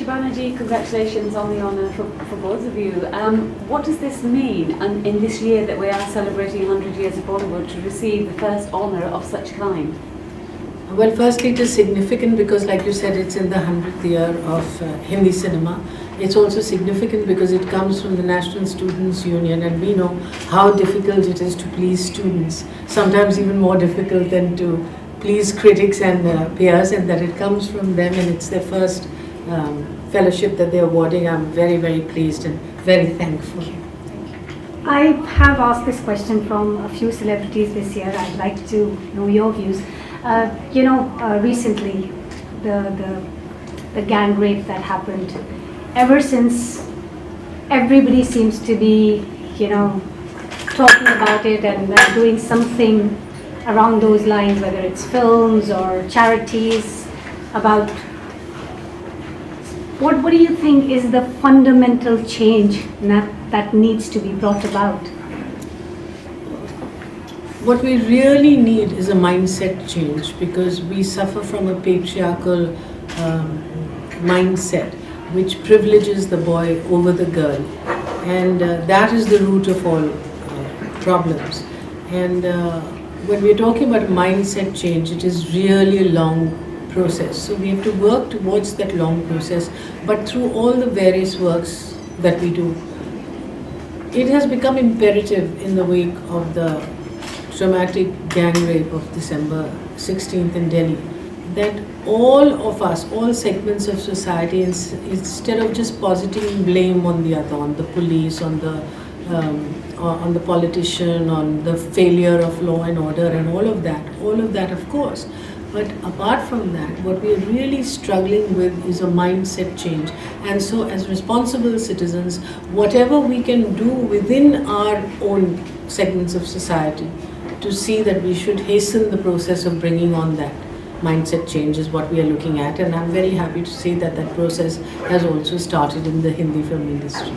Shabana ji, congratulations on the honour for both of you. What does this mean in this year that we are celebrating 100 years of Bollywood to receive the first honour of such kind? Well, firstly, it is significant because, like you said, it's in the 100th year of Hindi cinema. It's also significant because it comes from the National Students' Union, and we know how difficult it is to please students, sometimes even more difficult than to please critics and peers, and that it comes from them and it's their first fellowship that they're awarding. I'm very, very pleased and very thankful. I have asked this question from a few celebrities this year. I'd like to know your views. Recently, the gang rape that happened, ever since everybody seems to be, talking about it and doing something around those lines, whether it's films or charities, about what do you think is the fundamental change that needs to be brought about? What we really need is a mindset change, because we suffer from a patriarchal mindset which privileges the boy over the girl, and that is the root of all problems. And when we're talking about mindset change, it is really a long process. So we have to work towards that long process, but through all the various works that we do, it has become imperative in the wake of the traumatic gang rape of December 16th in Delhi, that all of us, all segments of society, instead of just positing blame on the other, on the police, on the politician, on the failure of law and order and all of that of course. But apart from that, what we are really struggling with is a mindset change. And so as responsible citizens, whatever we can do within our own segments of society to see that we should hasten the process of bringing on that mindset change is what we are looking at. And I'm very happy to see that that process has also started in the Hindi film industry.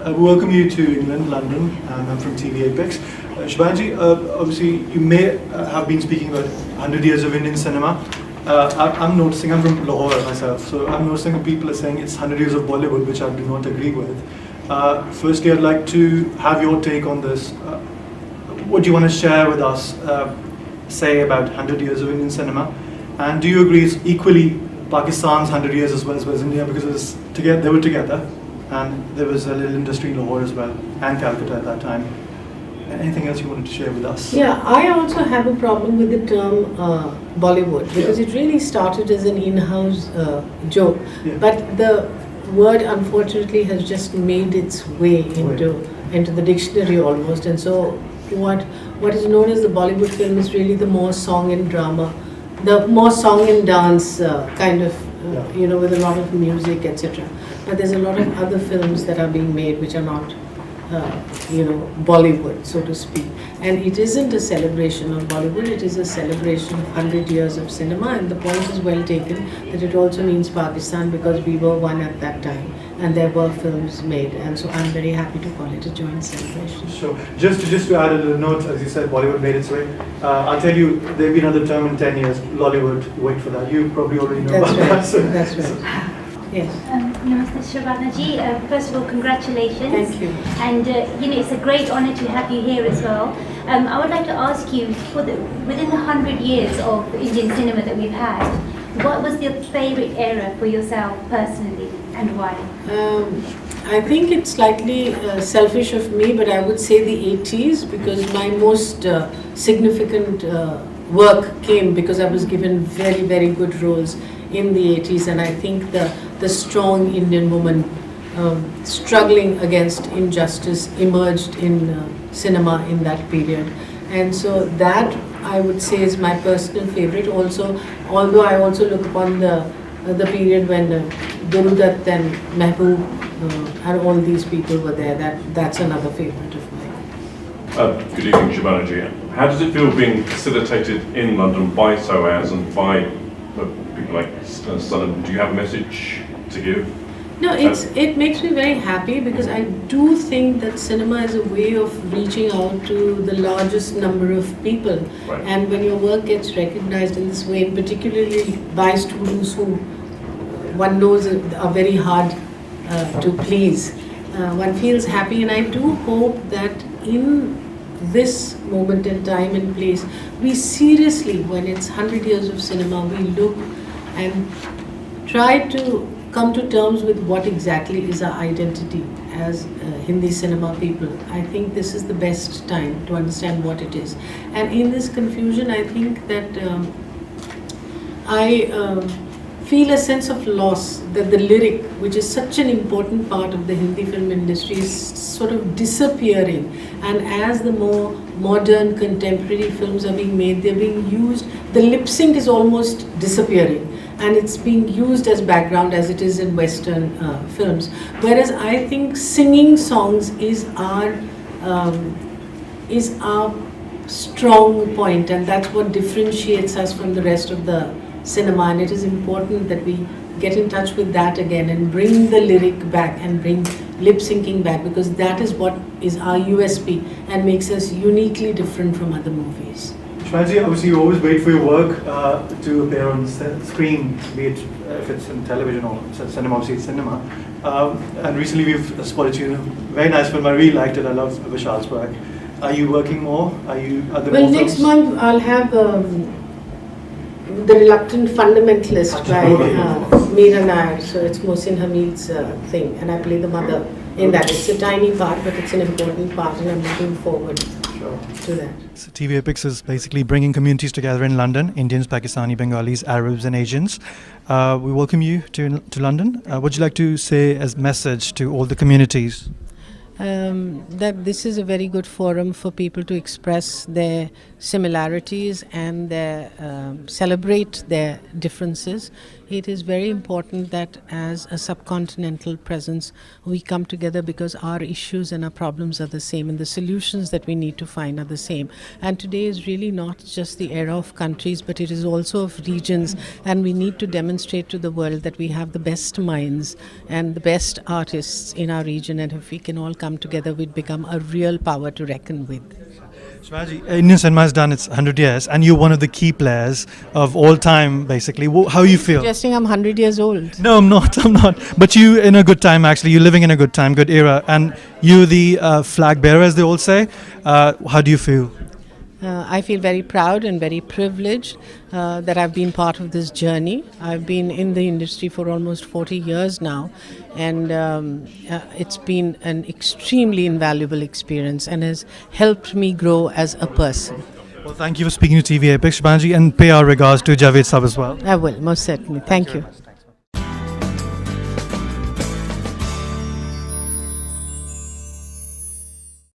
Welcome you to England, London. I'm from TVapex. Shabana, obviously you may have been speaking about 100 years of Indian cinema. I'm noticing, I'm from Lahore myself, so I'm noticing that people are saying it's 100 years of Bollywood, which I do not agree with. Firstly, I'd like to have your take on this. What do you want to share with us, say about 100 years of Indian cinema? And do you agree it's equally Pakistan's 100 years as well as India, because they were together, and there was a little industry in Lahore as well, and Calcutta at that time. Anything else you wanted to share with us? Yeah, I also have a problem with the term Bollywood, because it really started as an in-house joke, but the word unfortunately has just made its way into the dictionary almost, and so what is known as the Bollywood film is really the more song and drama, the more song and dance kind of, with a lot of music, etc. But there's a lot of other films that are being made which are not, Bollywood, so to speak. And it isn't a celebration of Bollywood, it is a celebration of 100 years of cinema, and the point is well taken that it also means Pakistan, because we were one at that time and there were films made, and so I'm very happy to call it a joint celebration. Sure. Just to add a little note, as you said, Bollywood made its way. I'll tell you, there'll be another term in 10 years, Lollywood. Wait for that. You probably already know about that. So, that's right. Yes. Namaste Shabana ji. First of all, congratulations. Thank you. And it's a great honour to have you here as well. I would like to ask you, within the 100 years of Indian cinema that we've had, what was your favourite era for yourself personally, and why? I think it's slightly selfish of me, but I would say the 80s, because my most significant work came because I was given very, very good roles in the 80s, and I think the strong Indian woman struggling against injustice emerged in cinema in that period. And so that, I would say, is my personal favorite also, although I also look upon the period when Gurudutt and Mehboob and all these people were there. That's another favorite of mine. Good evening, Shabana ji. How does it feel being facilitated in London by SOAS and by people like Sunham? Do you have a message to give? No, it makes me very happy, because I do think that cinema is a way of reaching out to the largest number of people. Right. And when your work gets recognized in this way, particularly by students who one knows are very hard to please. One feels happy, and I do hope that in this moment in time and place, we seriously, when it's 100 years of cinema, we look and try to come to terms with what exactly is our identity as Hindi cinema people. I think this is the best time to understand what it is. And in this confusion, I think that I feel a sense of loss that the lyric, which is such an important part of the Hindi film industry, is sort of disappearing. And as the more modern contemporary films are being made, they're being used, the lip sync is almost disappearing. And it's being used as background as it is in Western films. Whereas I think singing songs is our strong point, and that's what differentiates us from the rest of the cinema. And it is important that we get in touch with that again and bring the lyric back and bring lip syncing back, because that is what is our USP and makes us uniquely different from other movies. Shwaji, obviously you always wait for your work to appear on screen, be it if it's in television or cinema, obviously it's cinema. And recently we've spotted you in a very nice film. I really liked it. I love Vishal's work. Are you working more? Are there well, more next films? month I'll have The Reluctant Fundamentalist by Meera Nair. So it's Mohsin Hamid's thing, and I play the mother in that. It's a tiny part, but it's an important part, and I'm looking forward to that. So TVapex is basically bringing communities together in London: Indians, Pakistani, Bengalis, Arabs, and Asians. We welcome you to London. Would you like to say as message to all the communities? That this is a very good forum for people to express their similarities and celebrate their differences. It is very important that as a subcontinental presence we come together, because our issues and our problems are the same and the solutions that we need to find are the same. And today is really not just the era of countries, but it is also of regions, and we need to demonstrate to the world that we have the best minds and the best artists in our region, and if we can all come together, we'd become a real power to reckon with. Shwaji, Indian cinema has done its 100 years, and you're one of the key players of all time, basically. How you feel? Suggesting I'm 100 years old. No, I'm not. But you in a good time, actually. You're living in a good time, good era, and you're the flag bearer, as they all say. How do you feel? I feel very proud and very privileged that I've been part of this journey. I've been in the industry for almost 40 years now, and it's been an extremely invaluable experience and has helped me grow as a person. Well, thank you for speaking to TVapex, Shabana ji, and pay our regards to Javed Sab as well. I will, most certainly. Thank you.